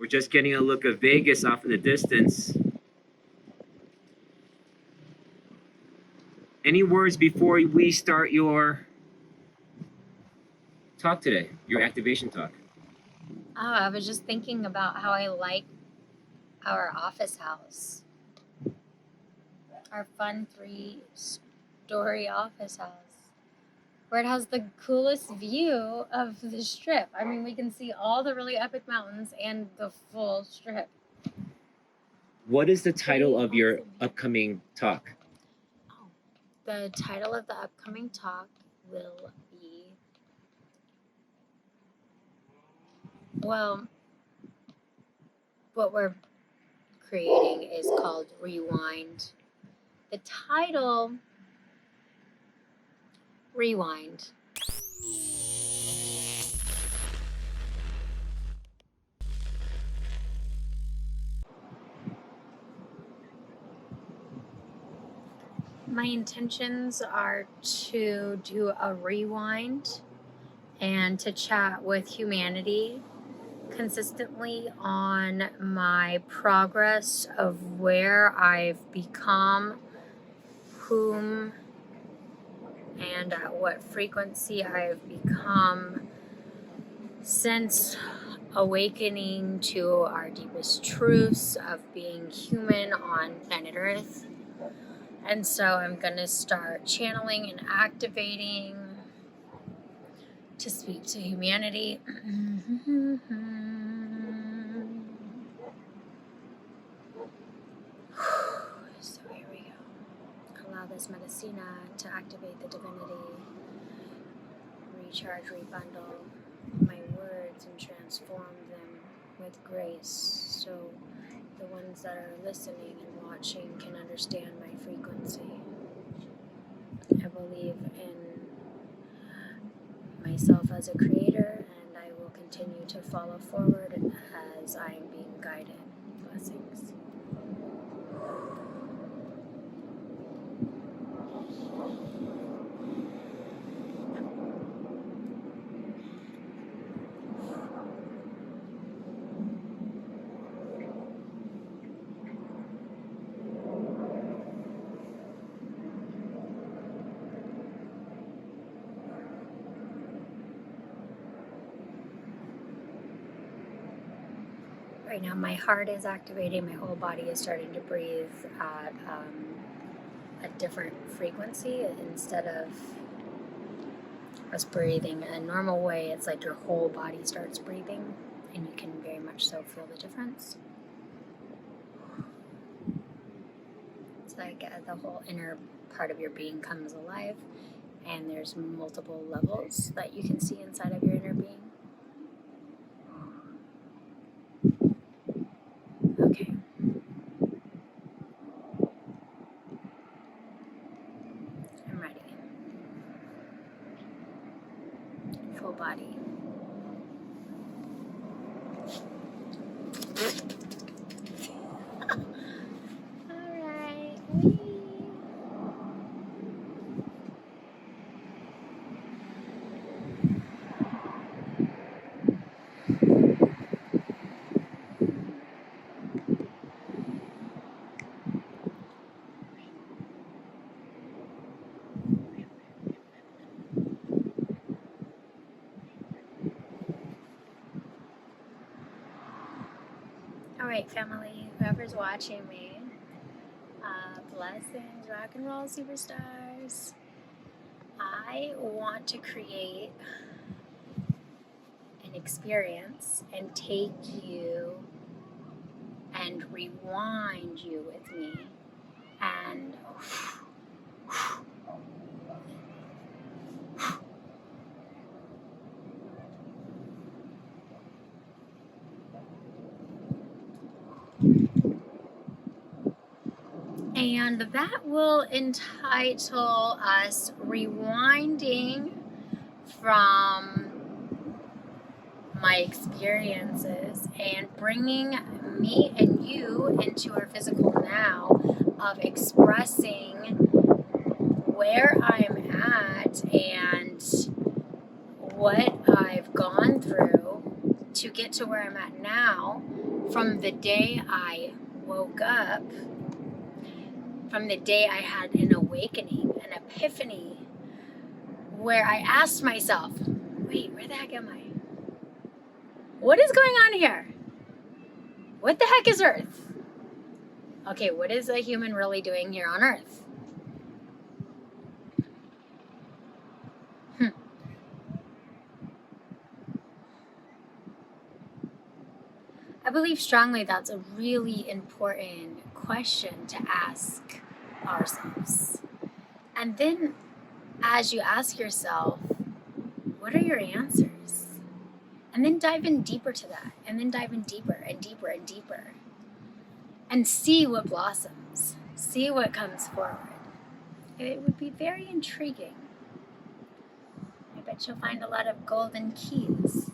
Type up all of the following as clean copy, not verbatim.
We're just getting a look of Vegas off in the distance. Any words before we start your talk today, your activation talk? Oh, I was just thinking about how I like our office house. Our fun 3-story office house. Where it has the coolest view of the strip. I mean, we can see all the really epic mountains and the full strip. What is the title of your upcoming talk? Oh, the title of the upcoming talk will be, well, what we're creating is called Rewind. The title, Rewind. My intentions are to do a rewind and to chat with humanity consistently on my progress of where I've become, whom, and at what frequency I've become since awakening to our deepest truths of being human on planet Earth. And so I'm going to start channeling and activating to speak to humanity. So here we go. Allow this medicina to activate the divinity, recharge, rebundle my words, and transform them with grace, so the ones that are listening and watching can understand my frequency. I believe in myself as a creator, and I will continue to follow forward as I am being guided. Blessings. Right now my heart is activating, my whole body is starting to breathe at a different frequency. Instead of us breathing a normal way, it's like your whole body starts breathing, and you can very much so feel the difference. It's like the whole inner part of your being comes alive, and there's multiple levels that you can see inside of your inner being. Okay. I'm ready. Full body. Alright. Alright, family, whoever's watching me, blessings, rock and roll superstars. I want to create an experience and take you and rewind you with me and that will entitle us rewinding from my experiences and bringing me and you into our physical now of expressing where I'm at and what I've gone through to get to where I'm at now, from the day I woke up, from the day I had an awakening, an epiphany, where I asked myself, wait, where the heck am I? What is going on here? What the heck is Earth? Okay, what is a human really doing here on Earth? I believe strongly that's a really important question to ask ourselves. And then as you ask yourself, what are your answers? And then dive in deeper to that, and then dive in deeper and deeper and deeper. And see what blossoms, see what comes forward. It would be very intriguing. I bet you'll find a lot of golden keys.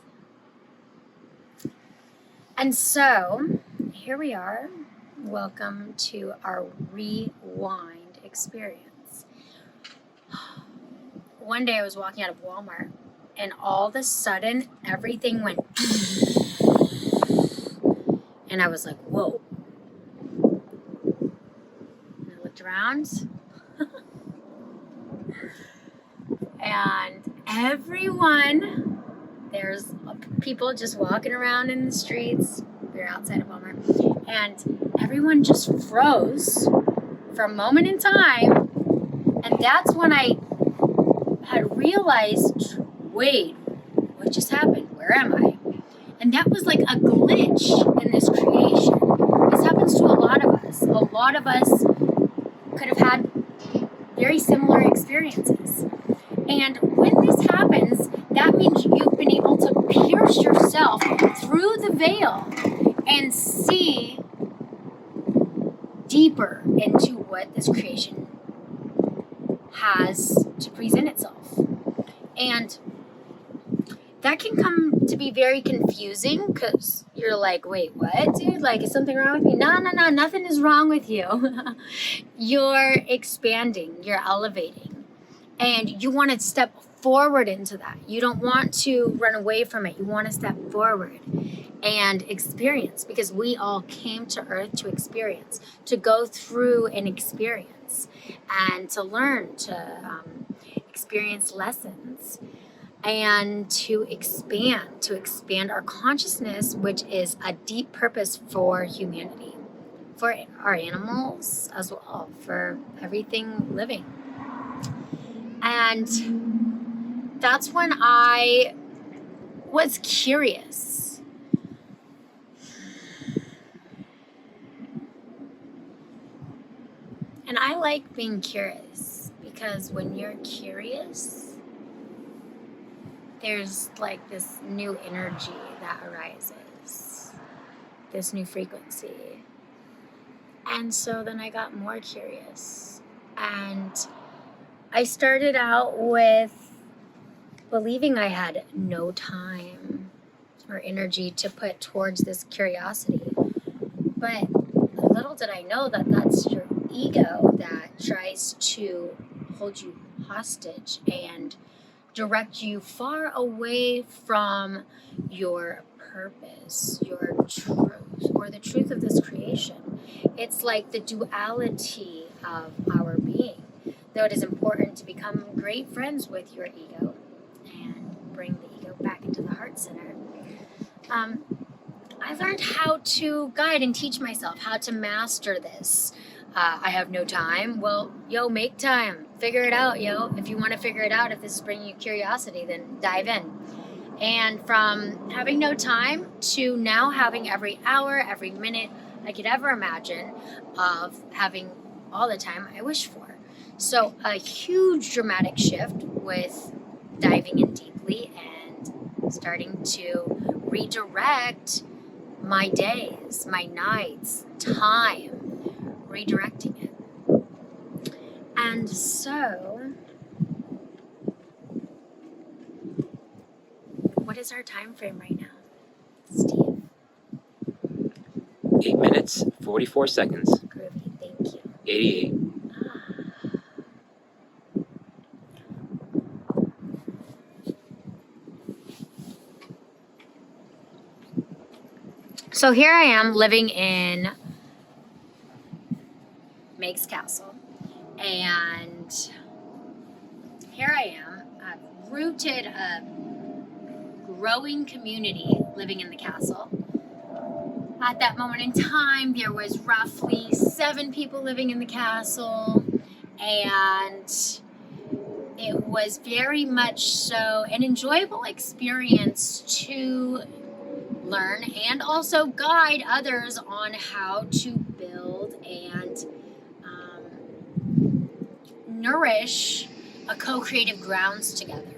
And so, here we are. Welcome to our rewind experience. One day I was walking out of Walmart, and all of a sudden, everything went, and I was like, whoa. And I looked around, and everyone, there's people just walking around in the streets. We were outside of Walmart, and everyone just froze for a moment in time. And that's when I had realized, wait, what just happened? Where am I? And that was like a glitch in this creation. This happens to a lot of us. A lot of us could have had very similar experiences. And when this happens, that means you've been able to pierce yourself through the veil and see deeper into what this creation has to present itself. And that can come to be very confusing because you're like, wait, what, dude? Like, is something wrong with me? No, nothing is wrong with you. You're expanding, you're elevating, and you want to step forward into that. You don't want to run away from it. You want to step forward and experience, because we all came to Earth to experience, to go through an experience and to learn, to experience lessons, and to expand our consciousness, which is a deep purpose for humanity, for our animals as well, for everything living. And that's when I was curious. And I like being curious, because when you're curious, there's like this new energy that arises, this new frequency. And so then I got more curious. And I started out with believing I had no time or energy to put towards this curiosity. But little did I know that that's your ego that tries to hold you hostage and direct you far away from your purpose, your truth, or the truth of this creation. It's like the duality of our being. Though it is important to become great friends with your ego and bring the ego back into the heart center, I learned how to guide and teach myself how to master this. I have no time. Well, make time. Figure it out, If you want to figure it out, if this is bringing you curiosity, then dive in. And from having no time to now having every hour, every minute I could ever imagine of having all the time I wish for. So a huge dramatic shift with diving in deeply and starting to redirect my days, my nights, time, redirecting it. And so, what is our time frame right now, Steve? 8 minutes, 44 seconds. Groovy, thank you. 88. So here I am living in Meg's castle, and here I am. I've rooted a growing community living in the castle. At that moment in time, there was roughly 7 people living in the castle, and it was very much so an enjoyable experience to learn and also guide others on how to build and nourish a co-creative grounds together.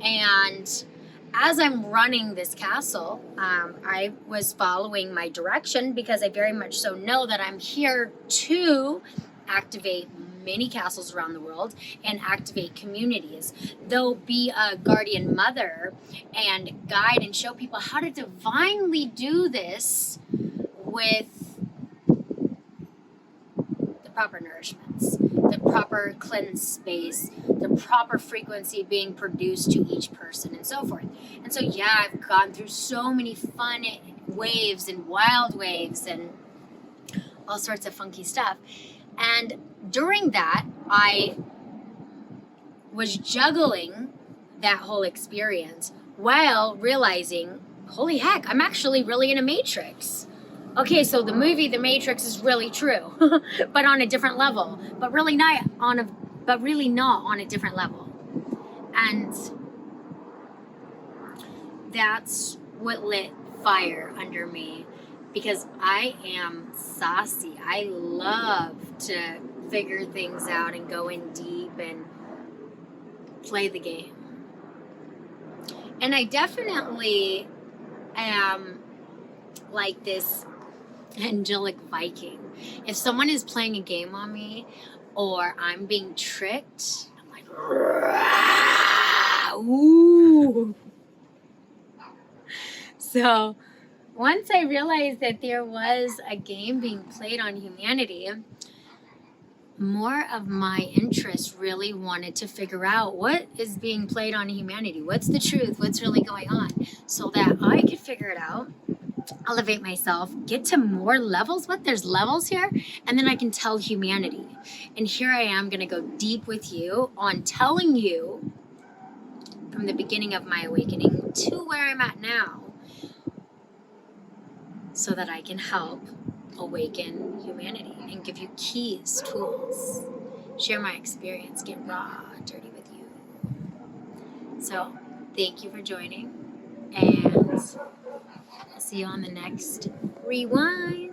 And as I'm running this castle, I was following my direction because I very much so know that I'm here to activate many castles around the world and activate communities. Though be a guardian mother and guide and show people how to divinely do this with the proper nourishments, the proper cleansed space, the proper frequency being produced to each person, and so forth. And so, yeah, I've gone through so many fun waves and wild waves and all sorts of funky stuff. And during that, I was juggling that whole experience while realizing, holy heck, I'm actually really in a matrix. Okay, so the movie The Matrix is really true, but on a different level, but really not on a different level. And that's what lit fire under me, because I am saucy. I love to figure things out and go in deep and play the game. And I definitely am like this angelic Viking. If someone is playing a game on me or I'm being tricked, I'm like, ooh. So once I realized that there was a game being played on humanity, more of my interest really wanted to figure out what is being played on humanity. What's the truth? What's really going on? So that I could figure it out, elevate myself, get to more levels. There's levels here, and then I can tell humanity. And here I am going to go deep with you on telling you from the beginning of my awakening to where I'm at now, so that I can help awaken humanity and give you keys, tools, share my experience, get raw, dirty with you. So thank you for joining, and I'll see you on the next rewind.